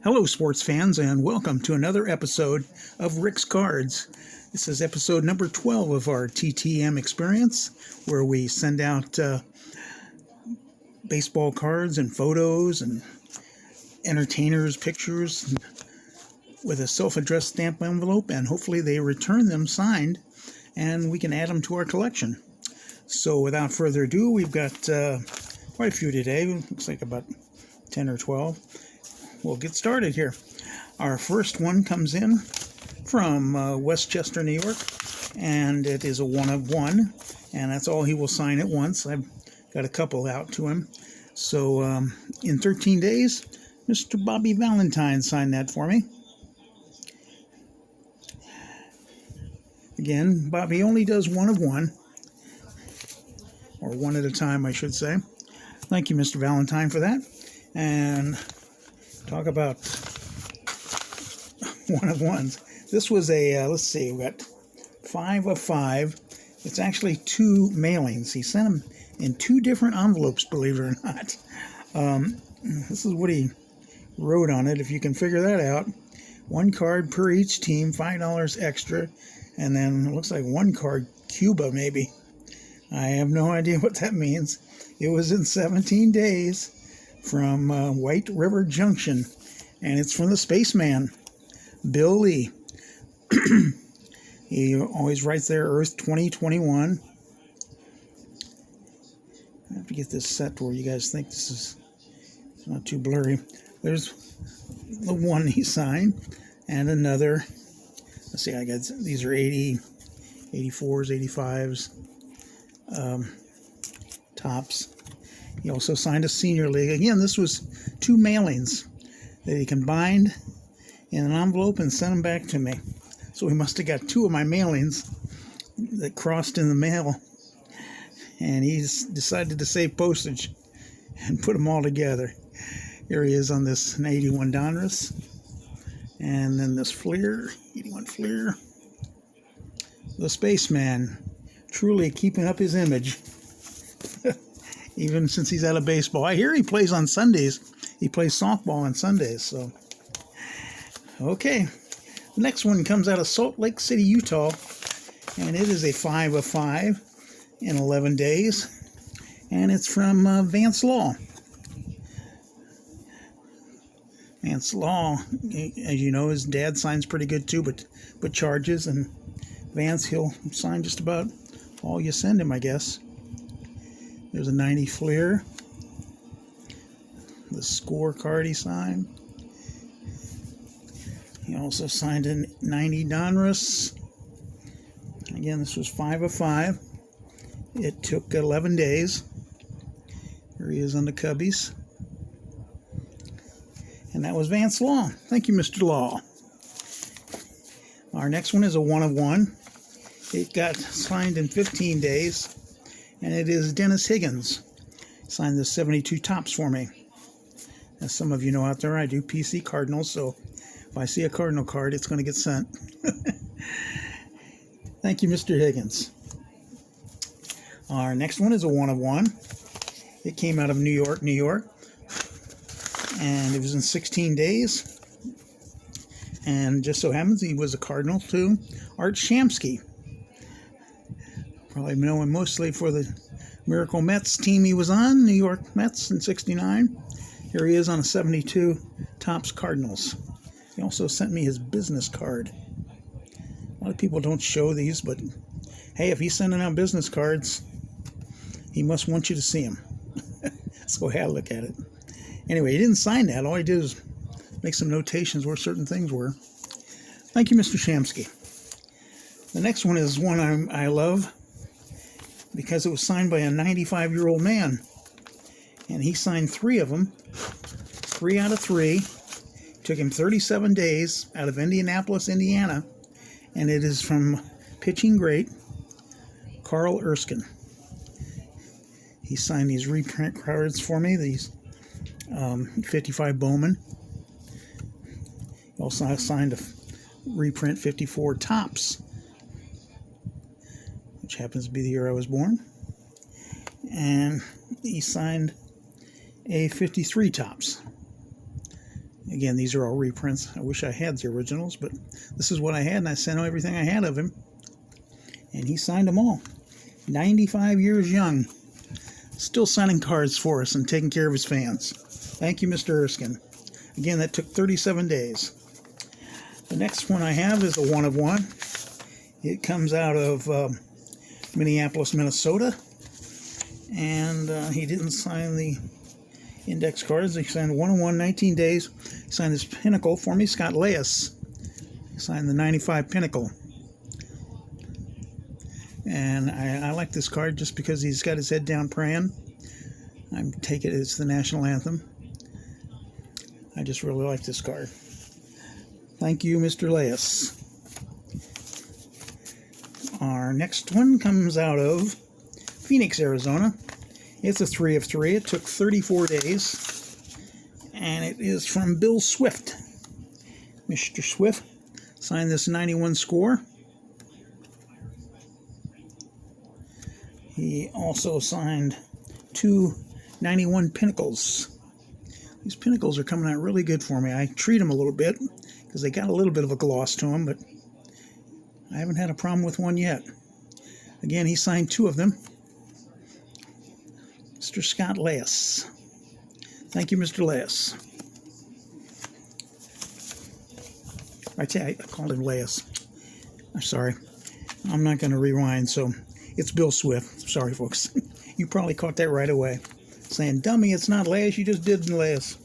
Hello, sports fans, and welcome to another episode of Rick's Cards. This is episode number 12 of our TTM experience, where we send out baseball cards and photos and entertainers' pictures with a self-addressed stamp envelope, and hopefully they return them signed, and we can add them to our collection. So without further ado, we've got quite a few today. Looks like about 10 or 12. We'll get started here. Our first one comes in from Westchester, New York, and it is a 1 of 1, and that's all he will sign at once. I've got a couple out to him. So in 13 days, Mr. Bobby Valentine signed that for me. Again, Bobby only does 1 of 1, or one at a time, I should say. Thank you, Mr. Valentine, for that. And talk about 1 of 1s. This was a, let's see, we got 5 of 5. It's actually 2 mailings. He sent them in 2 different envelopes, believe it or not. This is what he wrote on it, if you can figure that out. 1 card per each team, $5 extra, and then it looks like 1 card Cuba, maybe. I have no idea what that means. It was in 17 days. From White River Junction, and it's from the Spaceman, Bill Lee. He always writes there, Earth 2021. I have to get this set where you guys think this is not too blurry. There's the one he signed, and another. Let's see, I got these are 80, 84s, 85s, tops. He also signed a senior league. Again, this was 2 mailings that he combined in an envelope and sent them back to me. So he must have got 2 of my mailings that crossed in the mail. And he's decided to save postage and put them all together. Here he is on this 81 Donruss. And then this Fleer, 81 Fleer. The Spaceman, truly keeping up his image. Even since he's out of baseball. I hear he plays on Sundays. He plays softball on Sundays. So, okay. The next one comes out of Salt Lake City, Utah. And it is a 5 of 5 in 11 days. And it's from Vance Law. Vance Law, as you know, his dad signs pretty good too, but charges. And Vance, he'll sign just about all you send him, I guess. There's a 90 Fleer. The scorecard he signed. He also signed a 90 Donruss. Again, this was 5 of 5. It took 11 days. Here he is on the Cubbies. And that was Vance Law. Thank you, Mr. Law. Our next one is a 1 of 1. It got signed in 15 days. And it is Dennis Higgins. Signed the 72 tops for me. As some of you know out there, I do PC Cardinals, so if I see a Cardinal card, it's going to get sent. Thank you, Mr. Higgins. Our next one is a 1 of 1. It came out of New York, New York. And it was in 16 days. And just so happens he was a Cardinal too. Art Shamsky. Probably know him mostly for the Miracle Mets team he was on, New York Mets in 69. Here he is on a 72 Topps Cardinals. He also sent me his business card. A lot of people don't show these, but hey, if he's sending out business cards, he must want you to see him. Let's go have a look at it. Anyway, he didn't sign that. All he did was make some notations where certain things were. Thank you, Mr. Shamsky. The next one is one I love, because it was signed by a 95-year-old man. And he signed 3 of them, 3 out of 3. Took him 37 days out of Indianapolis, Indiana. And it is from pitching great, Erskine. He signed these reprint cards for me, these 55 Bowman. He also signed a reprint 54 Topps, which happens to be the year I was born. And he signed a 53 Topps. Again, these are all reprints. I wish I had the originals, but this is what I had, and I sent everything I had of him. And he signed them all. 95 years young. Still signing cards for us and taking care of his fans. Thank you, Mr. Erskine. Again, that took 37 days. The next one I have is a one of one. It comes out of Minneapolis, Minnesota. And he didn't sign the index cards. He signed 1 of 1, 19 days. He signed this Pinnacle for me, Scott Laius. He signed the 95 Pinnacle. And I like this card just because he's got his head down praying. I take it as the national anthem. I just really like this card. Thank you, Mr. Laius. Our next one comes out of Phoenix, Arizona. It's a 3 of 3. It took 34 days. And it is from Bill Swift. Mr. Swift signed this 91 score. He also signed 2 91 Pinnacles. These Pinnacles are coming out really good for me. I treat them a little bit because they got a little bit of a gloss to them, but I haven't had a problem with one yet. Again, he signed 2 of them. Mr. Scott Laius. Thank you, Mr. Laius. I called him Laius. I'm sorry. I'm not going to rewind, so it's Bill Swift. Sorry, folks. You probably caught that right away. Saying, dummy, it's not Laius, you just did Laius.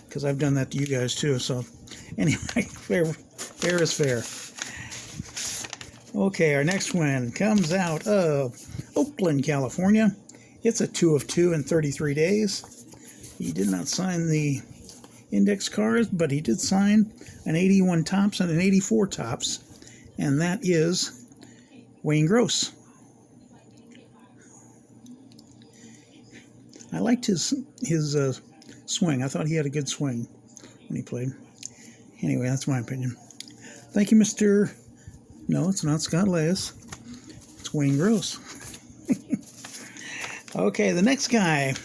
Because I've done that to you guys, too. So, anyway, fair is fair. Okay, our next one comes out of Oakland, California. It's a 2 of 2 in 33 days. He did not sign the index cards, but he did sign an 81 Topps and an 84 Topps. And that is Wayne Gross. I liked his swing. I thought he had a good swing when he played. Anyway, that's my opinion. Thank you, Mr. No, it's not Scott Laius. It's Wayne Gross. Okay, the next guy,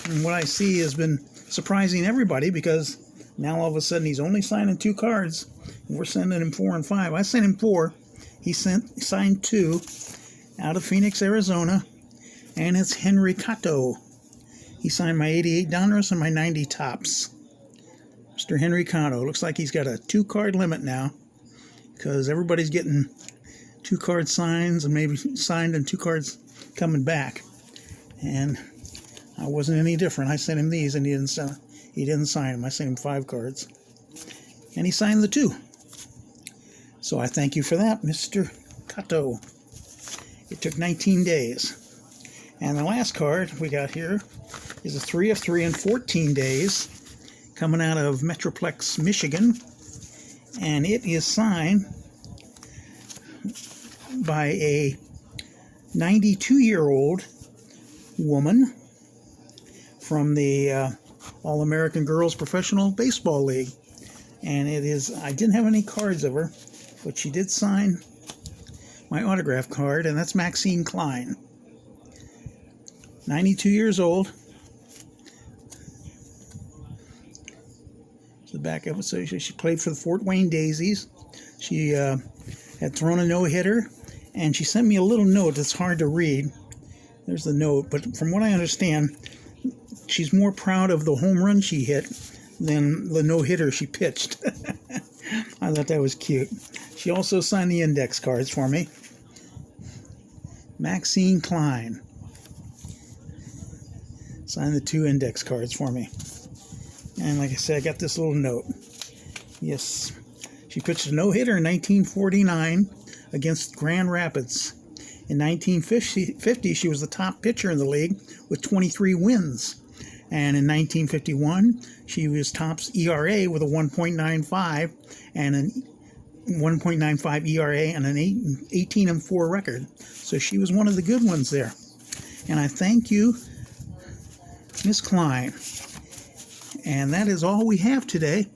and what I see has been surprising everybody because now all of a sudden he's only signing 2 cards. We're sending him 4 and 5. I sent him 4. He signed 2 out of Phoenix, Arizona, and it's Ccato. He signed my 88 Donruss and my 90 Topps. Mr. Ccato. Looks like he's got a 2-card limit now because everybody's getting 2-card signs and maybe signed and 2 cards coming back. And I wasn't any different. I sent him these and he didn't sign them. I sent him 5 cards. And he signed the 2. So I thank you for that, Mr. Ccato. It took 19 days. And the last card we got here is a 3 of 3 in 14 days coming out of Metroplex, Michigan. And it is signed by a 92-year-old woman from the All-American Girls Professional Baseball League. And it is, I didn't have any cards of her, but she did sign my autograph card, and that's Maxine Klein. 92 years old. The back of it, so she played for the Fort Wayne Daisies. She had thrown a no-hitter, and she sent me a little note that's hard to read. There's the note, but from what I understand, she's more proud of the home run she hit than the no-hitter she pitched. I thought that was cute. She also signed the index cards for me. Maxine Klein signed the 2 index cards for me. And like I said, I got this little note. Yes, she pitched a no-hitter in 1949 against Grand Rapids. In 1950, she was the top pitcher in the league with 23 wins. And in 1951, she was Topps ERA with a 1.95 and an 1.95 ERA and an 18-4 record. So she was one of the good ones there. And I thank you, Miss Klein. And that is all we have today.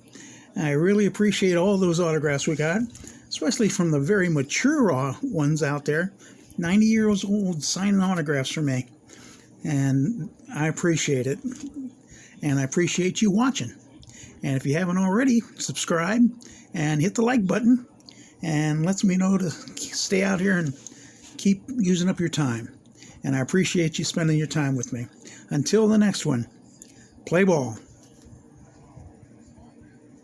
I really appreciate all those autographs we got, especially from the very mature ones out there. 90 years old signing autographs for me. And I appreciate it. And I appreciate you watching. And if you haven't already, subscribe and hit the like button, and lets me know to stay out here and keep using up your time. And I appreciate you spending your time with me. Until the next one, play ball.